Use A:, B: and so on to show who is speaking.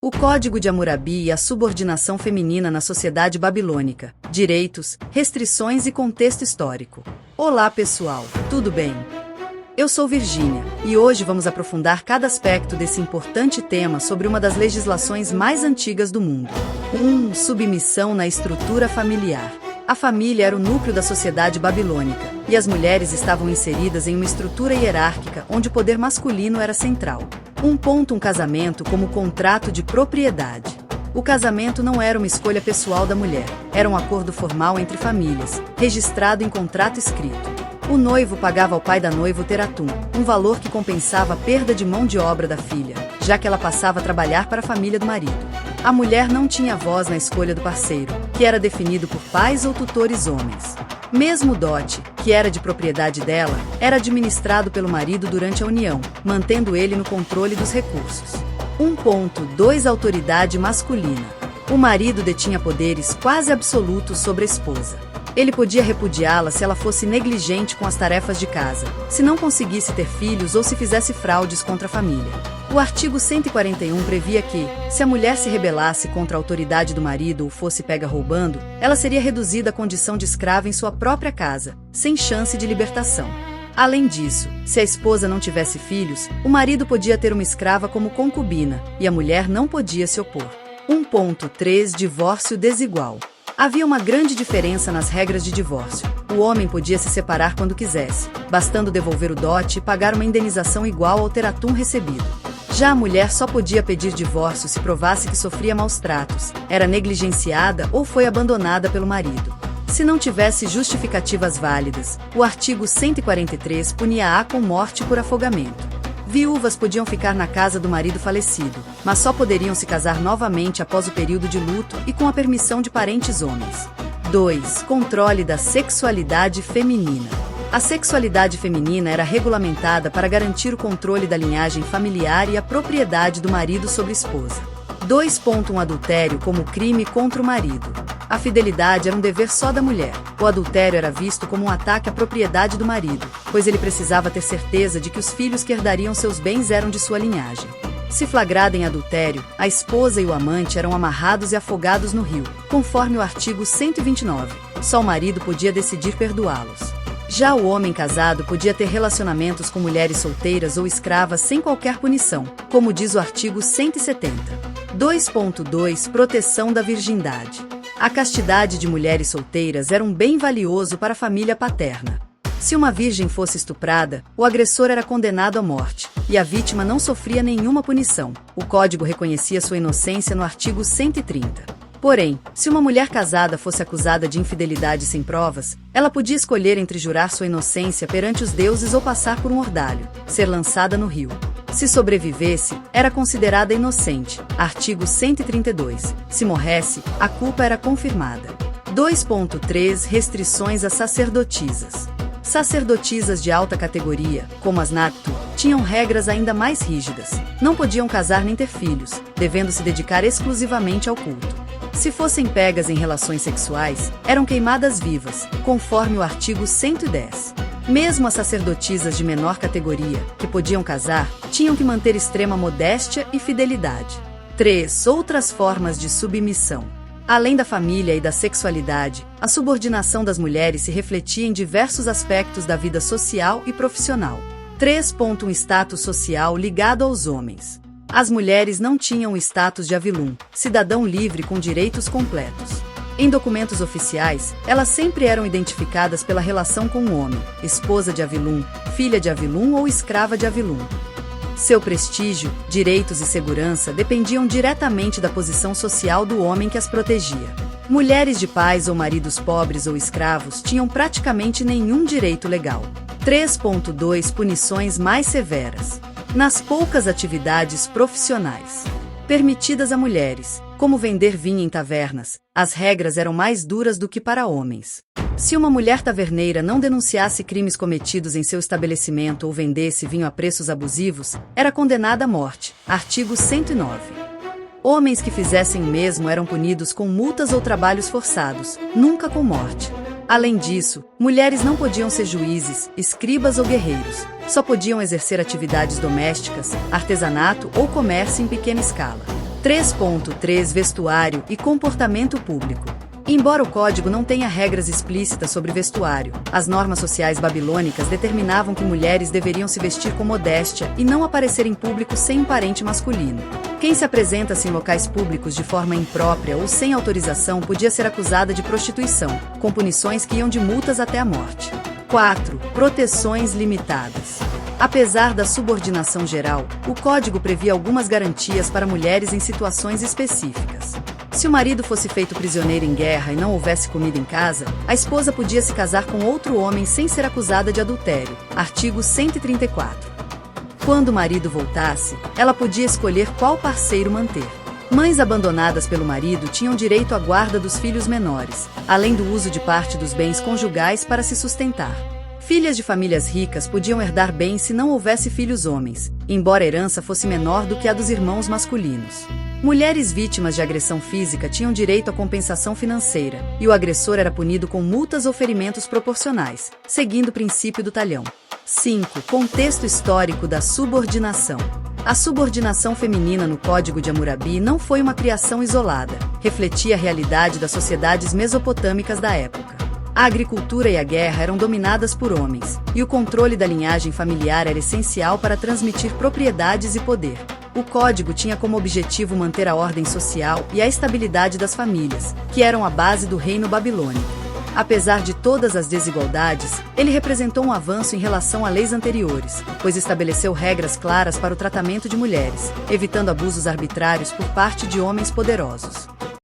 A: O Código de Hammurabi e a subordinação feminina na sociedade babilônica. Direitos, restrições e contexto histórico. Olá pessoal, tudo bem? Eu sou Virgínia, e hoje vamos aprofundar cada aspecto desse importante tema sobre uma das legislações mais antigas do mundo. 1. Submissão na estrutura familiar. A família era o núcleo da sociedade babilônica, e as mulheres estavam inseridas em uma estrutura hierárquica onde o poder masculino era central. Um casamento como contrato de propriedade. O casamento não era uma escolha pessoal da mulher, era um acordo formal entre famílias, registrado em contrato escrito. O noivo pagava ao pai da noiva o teratum, um valor que compensava a perda de mão de obra da filha, já que ela passava a trabalhar para a família do marido. A mulher não tinha voz na escolha do parceiro, que era definido por pais ou tutores homens. Mesmo o dote, que era de propriedade dela, era administrado pelo marido durante a união, mantendo ele no controle dos recursos. 1.2 Autoridade masculina. O marido detinha poderes quase absolutos sobre a esposa. Ele podia repudiá-la se ela fosse negligente com as tarefas de casa, se não conseguisse ter filhos ou se fizesse fraudes contra a família. O artigo 141 previa que, se a mulher se rebelasse contra a autoridade do marido ou fosse pega roubando, ela seria reduzida à condição de escrava em sua própria casa, sem chance de libertação. Além disso, se a esposa não tivesse filhos, o marido podia ter uma escrava como concubina, e a mulher não podia se opor. 1.3 Divórcio desigual. Havia uma grande diferença nas regras de divórcio. O homem podia se separar quando quisesse, bastando devolver o dote e pagar uma indenização igual ao teratum recebido. Já a mulher só podia pedir divórcio se provasse que sofria maus tratos, era negligenciada ou foi abandonada pelo marido. Se não tivesse justificativas válidas, o artigo 143 punia-a com morte por afogamento. Viúvas podiam ficar na casa do marido falecido, mas só poderiam se casar novamente após o período de luto e com a permissão de parentes homens. 2. Controle da sexualidade feminina. A sexualidade feminina era regulamentada para garantir o controle da linhagem familiar e a propriedade do marido sobre a esposa. 2.1 Adultério como crime contra o marido. A fidelidade era um dever só da mulher. O adultério era visto como um ataque à propriedade do marido, pois ele precisava ter certeza de que os filhos que herdariam seus bens eram de sua linhagem. Se flagrada em adultério, a esposa e o amante eram amarrados e afogados no rio, conforme o artigo 129. Só o marido podia decidir perdoá-los. Já o homem casado podia ter relacionamentos com mulheres solteiras ou escravas sem qualquer punição, como diz o artigo 170. 2.2 Proteção da virgindade. A castidade de mulheres solteiras era um bem valioso para a família paterna. Se uma virgem fosse estuprada, o agressor era condenado à morte, e a vítima não sofria nenhuma punição. O Código reconhecia sua inocência no artigo 130. Porém, se uma mulher casada fosse acusada de infidelidade sem provas, ela podia escolher entre jurar sua inocência perante os deuses ou passar por um ordalho, ser lançada no rio. Se sobrevivesse, era considerada inocente. Artigo 132. Se morresse, a culpa era confirmada. 2.3 Restrições às sacerdotisas. Sacerdotisas de alta categoria, como as Naktu, tinham regras ainda mais rígidas. Não podiam casar nem ter filhos, devendo se dedicar exclusivamente ao culto. Se fossem pegas em relações sexuais, eram queimadas vivas, conforme o artigo 110. Mesmo as sacerdotisas de menor categoria, que podiam casar, tinham que manter extrema modéstia e fidelidade. 3. Outras formas de submissão. Além da família e da sexualidade, a subordinação das mulheres se refletia em diversos aspectos da vida social e profissional. 3.1 Status social ligado aos homens. As mulheres não tinham o status de avilum, cidadão livre com direitos completos. Em documentos oficiais, elas sempre eram identificadas pela relação com o homem, esposa de avilum, filha de avilum ou escrava de avilum. Seu prestígio, direitos e segurança dependiam diretamente da posição social do homem que as protegia. Mulheres de pais ou maridos pobres ou escravos tinham praticamente nenhum direito legal. 3.2 Punições mais severas. Nas poucas atividades profissionais permitidas a mulheres, como vender vinho em tavernas, as regras eram mais duras do que para homens. Se uma mulher taverneira não denunciasse crimes cometidos em seu estabelecimento ou vendesse vinho a preços abusivos, era condenada à morte. Artigo 109. Homens que fizessem o mesmo eram punidos com multas ou trabalhos forçados, nunca com morte. Além disso, mulheres não podiam ser juízes, escribas ou guerreiros. Só podiam exercer atividades domésticas, artesanato ou comércio em pequena escala. 3.3 Vestuário e comportamento público. Embora o código não tenha regras explícitas sobre vestuário, as normas sociais babilônicas determinavam que mulheres deveriam se vestir com modéstia e não aparecer em público sem um parente masculino. Quem se apresentasse em locais públicos de forma imprópria ou sem autorização podia ser acusada de prostituição, com punições que iam de multas até a morte. 4. Proteções limitadas. Apesar da subordinação geral, o código previa algumas garantias para mulheres em situações específicas. Se o marido fosse feito prisioneiro em guerra e não houvesse comida em casa, a esposa podia se casar com outro homem sem ser acusada de adultério. Artigo 134. Quando o marido voltasse, ela podia escolher qual parceiro manter. Mães abandonadas pelo marido tinham direito à guarda dos filhos menores, além do uso de parte dos bens conjugais para se sustentar. Filhas de famílias ricas podiam herdar bens se não houvesse filhos homens, embora a herança fosse menor do que a dos irmãos masculinos. Mulheres vítimas de agressão física tinham direito à compensação financeira, e o agressor era punido com multas ou ferimentos proporcionais, seguindo o princípio do talhão. 5. Contexto histórico da subordinação. A subordinação feminina no Código de Hammurabi não foi uma criação isolada, refletia a realidade das sociedades mesopotâmicas da época. A agricultura e a guerra eram dominadas por homens, e o controle da linhagem familiar era essencial para transmitir propriedades e poder. O código tinha como objetivo manter a ordem social e a estabilidade das famílias, que eram a base do reino babilônico. Apesar de todas as desigualdades, ele representou um avanço em relação a leis anteriores, pois estabeleceu regras claras para o tratamento de mulheres, evitando abusos arbitrários por parte de homens poderosos.